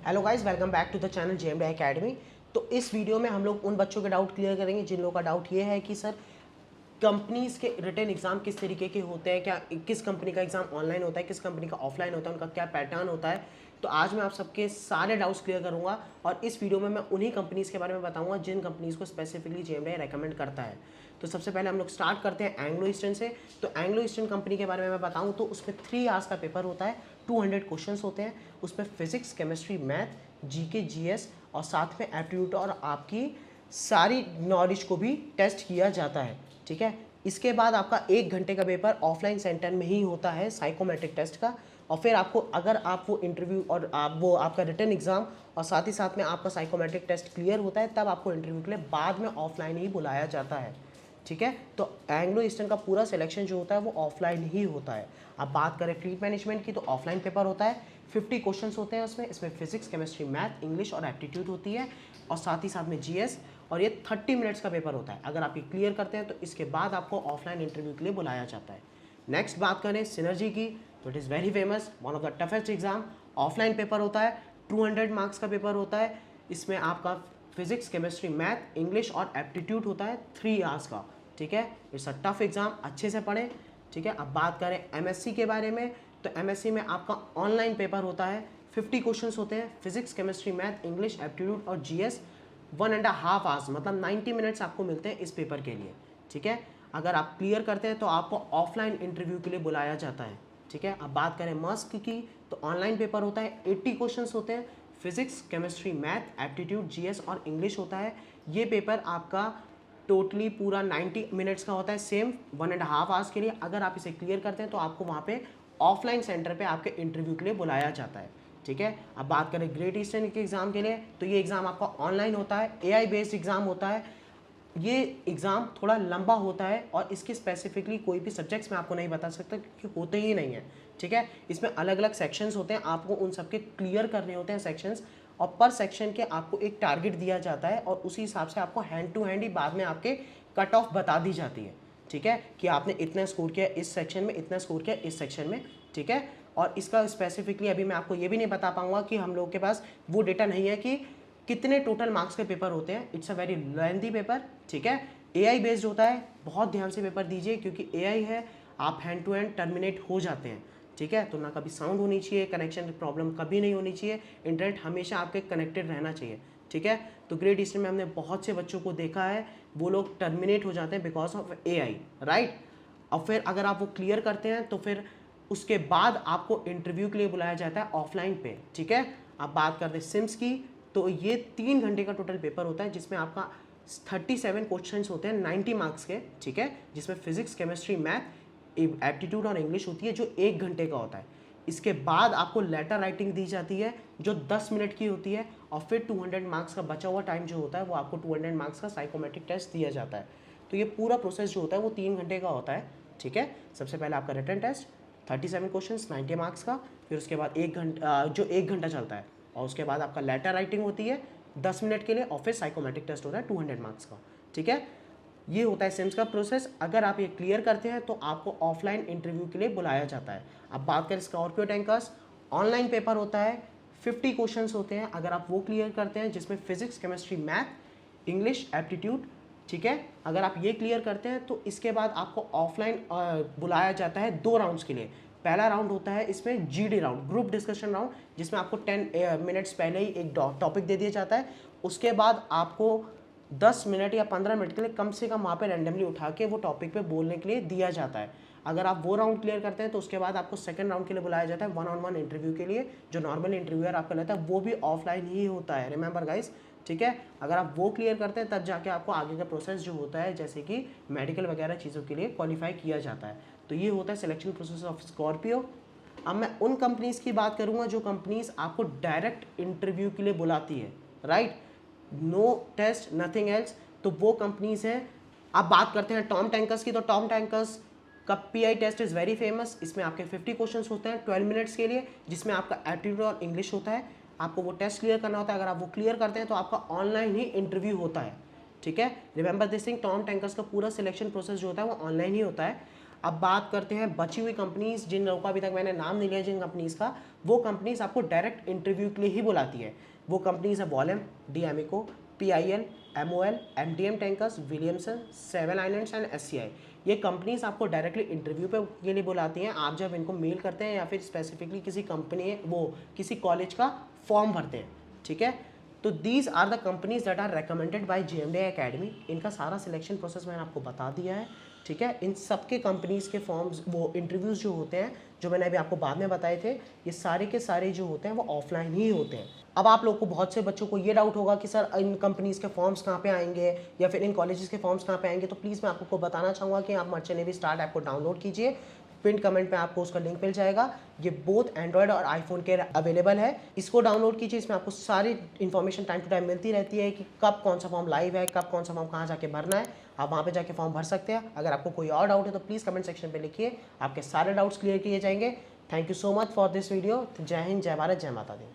Hello guys, welcome back to the channel JMD academy. तो इस video में हम लोग उन बच्चों के डाउट क्लियर करेंगे जिन लोगों का डाउट ये है कि सर कंपनीज के रिटन एग्जाम किस तरीके के होते हैं, क्या किस कंपनी का एग्जाम ऑनलाइन होता है, किस कंपनी का ऑफलाइन होता है, उनका क्या पैटर्न होता है। तो आज मैं आप सबके सारे डाउट्स क्लियर करूंगा और इस वीडियो में मैं उन्हीं कंपनीज के बारे में बताऊंगा जिन कंपनीज को स्पेसिफिकली जेएमडी रेकमेंड करता है। तो सबसे पहले हम लोग स्टार्ट करते हैं एंग्लो ईस्टर्न से। तो एंग्लो ईस्टर्न कंपनी के बारे में मैं बताऊं तो उसमें 3 आवर्स का पेपर होता है, 200 क्वेश्चंस होते हैं। उसमें physics, chemistry, math, GK, GS और साथ में एप्टीट्यूड और आपकी सारी नॉलेज को भी टेस्ट किया जाता है। ठीक है, इसके बाद आपका 1 घंटे का पेपर ऑफलाइन सेंटर में ही होता है साइकोमेट्रिक टेस्ट का। और फिर आपको अगर आप वो इंटरव्यू और आप वो आपका रिटन एग्जाम और साथ ही साथ में आपका साइकोमेट्रिक टेस्ट क्लियर होता है, तब आपको इंटरव्यू के लिए बाद में ऑफलाइन ही बुलाया जाता है। ठीक है, तो एंग्लो ईस्टर्न का पूरा सिलेक्शन जो होता है वो ऑफलाइन ही होता है। अब बात करें फ्लीट मैनेजमेंट की, तो ऑफलाइन पेपर होता है, 50 क्वेश्चंस होते हैं उसमें। इसमें फिजिक्स, केमिस्ट्री, मैथ, इंग्लिश और एप्टीट्यूड होती है और साथ ही साथ में जीएस। और ये 30 मिनट्स का पेपर होता है। अगर आप ये क्लियर करते हैं तो इसके बाद आपको ऑफलाइन इंटरव्यू के लिए बुलाया जाता है। नेक्स्ट बात करें सिनर्जी की, तो it is very famous, one of the toughest exam. Offline paper होता है, 200 मार्क्स का पेपर होता है। इसमें आपका फिजिक्स, केमिस्ट्री, मैथ, इंग्लिश और एप्टीट्यूड होता है 3 आवर्स का। ठीक है, इट्स अ टफ एग्जाम, अच्छे से पढ़ें। ठीक है, अब बात करें एमएससी के बारे में, तो एमएससी में आपका ऑनलाइन पेपर होता है, 50 क्वेश्चंस होते हैं, physics, chemistry, math, English, aptitude और जीएस। 1.5 आवर्स मतलब 90 मिनट्स आपको मिलते हैं इस पेपर के लिए। ठीक है, अगर आप क्लियर करते हैं तो आपको ऑफलाइन इंटरव्यू के लिए बुलाया जाता है। ठीक है, अब बात करें मस्क की, तो ऑनलाइन पेपर होता है, 80 क्वेश्चंस होते हैं, physics, chemistry, math, aptitude, GS और इंग्लिश होता है। ये पेपर आपका टोटली पूरा 90 मिनट्स का होता है, सेम 1.5 आवर्स के लिए। अगर आप इसे क्लियर करते हैं तो आपको वहाँ पे ऑफलाइन सेंटर पे आपके इंटरव्यू के लिए बुलाया जाता है। ठीक है, अब बात करें ग्रेट ईस्टर्न के एग्ज़ाम के लिए, तो ये एग्ज़ाम आपका ऑनलाइन होता है, एआई बेस्ड एग्ज़ाम होता है। ये एग्ज़ाम थोड़ा लंबा होता है और इसके स्पेसिफिकली कोई भी सब्जेक्ट्स में आपको नहीं बता सकता क्योंकि होते ही नहीं है। ठीक है, इसमें अलग अलग सेक्शंस होते हैं, आपको उन सबके क्लियर करने होते हैं सेक्शंस, और पर सेक्शन के आपको एक टारगेट दिया जाता है और उसी हिसाब से आपको हैंड टू हैंड ही बाद में आपके कट ऑफ बता दी जाती है। ठीक है, कि आपने इतना स्कोर किया इस सेक्शन में, इतना स्कोर किया इस सेक्शन में। ठीक है, और इसका स्पेसिफिकली अभी मैं आपको ये भी नहीं बता पाऊंगा कि हम लोगों के पास वो डेटा नहीं है कि कितने टोटल मार्क्स के पेपर होते हैं। It's a very lengthy paper. ठीक है, एआई बेस्ड होता है, बहुत ध्यान से पेपर दीजिए क्योंकि एआई है, आप हैंड टू हैंड टर्मिनेट हो जाते हैं। ठीक है, तो ना कभी साउंड होनी चाहिए, कनेक्शन प्रॉब्लम कभी नहीं होनी चाहिए, इंटरनेट हमेशा आपके कनेक्टेड रहना चाहिए। ठीक है, तो ग्रेट ईस्टर्न में हमने बहुत से बच्चों को देखा है, वो लोग टर्मिनेट हो जाते हैं बिकॉज ऑफ एआई, राइट। और फिर अगर आप वो क्लियर करते हैं तो फिर उसके बाद आपको इंटरव्यू के लिए बुलाया जाता है ऑफलाइन पे। ठीक है, अब बात करते हैं सिम्स की, तो ये 3 घंटे का टोटल पेपर होता है जिसमें आपका 37 क्वेश्चंस होते हैं 90 मार्क्स के। ठीक है, जिसमें फिजिक्स, केमिस्ट्री, मैथ, एप्टीट्यूड और इंग्लिश होती है जो 1 घंटे का होता है। इसके बाद आपको लेटर राइटिंग दी जाती है जो 10 मिनट की होती है और फिर 200 मार्क्स का बचा हुआ टाइम जो होता है वो आपको 200 मार्क्स का साइकोमेट्रिक टेस्ट दिया जाता है। तो ये पूरा प्रोसेस जो होता है वो 3 घंटे का होता है। ठीक है, सबसे पहले आपका रिटन टेस्ट 37 क्वेश्चंस 90 मार्क्स का, फिर उसके बाद 1 घंटा जो 1 घंटा चलता है, और उसके बाद आपका लेटर राइटिंग होती है 10 मिनट के लिए और फिर साइकोमेट्रिक टेस्ट होता है 200 मार्क्स का। ठीक है, ये होता है सिम्स का प्रोसेस। अगर आप ये क्लियर करते हैं तो आपको ऑफलाइन इंटरव्यू के लिए बुलाया जाता है। अब बात करें स्कॉर्पियो टैंकर्स, ऑनलाइन पेपर होता है, 50 क्वेश्चंस होते हैं। अगर आप वो क्लियर करते हैं जिसमें physics, chemistry, math, English, aptitude, ठीक है, अगर आप ये क्लियर करते हैं तो इसके बाद आपको ऑफलाइन बुलाया जाता है 2 राउंड्स के लिए। पहला राउंड होता है इसमें GD round, group discussion round, जिसमें आपको 10 मिनट्स पहले ही एक टॉपिक दे दिया जाता है। उसके बाद आपको 10 मिनट या 15 मिनट के लिए कम से कम वहाँ पे रैंडमली उठा के वो टॉपिक पे बोलने के लिए दिया जाता है। अगर आप वो राउंड क्लियर करते हैं तो उसके बाद आपको सेकंड राउंड के लिए बुलाया जाता है 1-on-1 इंटरव्यू के लिए, जो नॉर्मल इंटरव्यूअर आपका लेता है वो भी ऑफलाइन ही होता है, रिमेंबर गाइस। ठीक है, अगर आप वो क्लियर करते हैं तब जाके आपको आगे का प्रोसेस जो होता है जैसे कि मेडिकल वगैरह चीज़ों के लिए क्वालिफाई किया जाता है। तो ये होता है सिलेक्शन प्रोसेस ऑफ स्कॉर्पियो। अब मैं उन कंपनीज़ की बात करूँगा जो कंपनीज़ आपको डायरेक्ट इंटरव्यू के लिए बुलाती है, right, no test nothing else, तो वो कंपनीज़ हैं। अब बात करते हैं टॉम टैंकर्स की, तो टॉम टैंकर्स का PI test is very famous. इसमें आपके 50 क्वेश्चंस होते हैं 12 मिनट्स के लिए, जिसमें आपका एप्टीट्यूड और इंग्लिश होता है। आपको वो टेस्ट क्लियर करना होता है। अगर आप वो क्लियर करते हैं तो आपका ऑनलाइन ही इंटरव्यू होता है। ठीक है, remember this thing, Tom Tankers का पूरा सिलेक्शन प्रोसेस जो होता है वो ऑनलाइन ही होता है। अब बात करते हैं बची हुई कंपनीज, जिन लोगों का अभी तक मैंने नाम नहीं लिया जिन कंपनीज़ का, वो कंपनीज़ आपको डायरेक्ट इंटरव्यू के लिए ही बुलाती है। वो कंपनीज़ है Wallem, D'Amico, PIL, MOL, MDM tankers, Williamson, Seven Islands and SCI। ये कंपनीज आपको डायरेक्टली इंटरव्यू पे के लिए बुलाती हैं। आप जब इनको मेल करते हैं या फिर स्पेसिफिकली किसी कंपनी वो किसी कॉलेज का फॉर्म भरते हैं, ठीक है, तो these are the companies that are recommended by JMDI academy. इनका सारा सिलेक्शन प्रोसेस मैंने आपको बता दिया है, ठीक है। इन सबके कंपनीज़ के फॉर्म्स वो इंटरव्यूज़ जो होते हैं, जो मैंने अभी आपको बाद में बताए थे, ये सारे के सारे जो होते हैं वो ऑफलाइन ही होते हैं। अब आप लोग को, बहुत से बच्चों को ये डाउट होगा कि सर इन कंपनीज़ के फॉर्म्स कहाँ पे आएंगे या फिर इन कॉलेजेस के फॉर्म्स कहाँ पे आएंगे, तो प्लीज़ मैं आपको बताना चाहूँगा कि आप मर्चेंट नेवी स्टार्ट ऐप को डाउनलोड कीजिए। पिन कमेंट पे आपको उसका लिंक मिल जाएगा। ये बोथ एंड्रॉयड और आईफोन के अवेलेबल है। इसको डाउनलोड कीजिए, इसमें आपको सारी इन्फॉर्मेशन टाइम टू टाइम मिलती रहती है कि कब कौन सा फॉर्म लाइव है, कब कौन सा फॉर्म कहाँ जाके भरना है। आप वहाँ पे जाके फॉर्म भर सकते हैं। अगर आपको कोई और डाउट है तो प्लीज़ कमेंट सेक्शन पे लिखिए, आपके सारे डाउट्स क्लियर किए जाएंगे। Thank you so much for this video. जय हिंद, जय भारत, जय माता दी।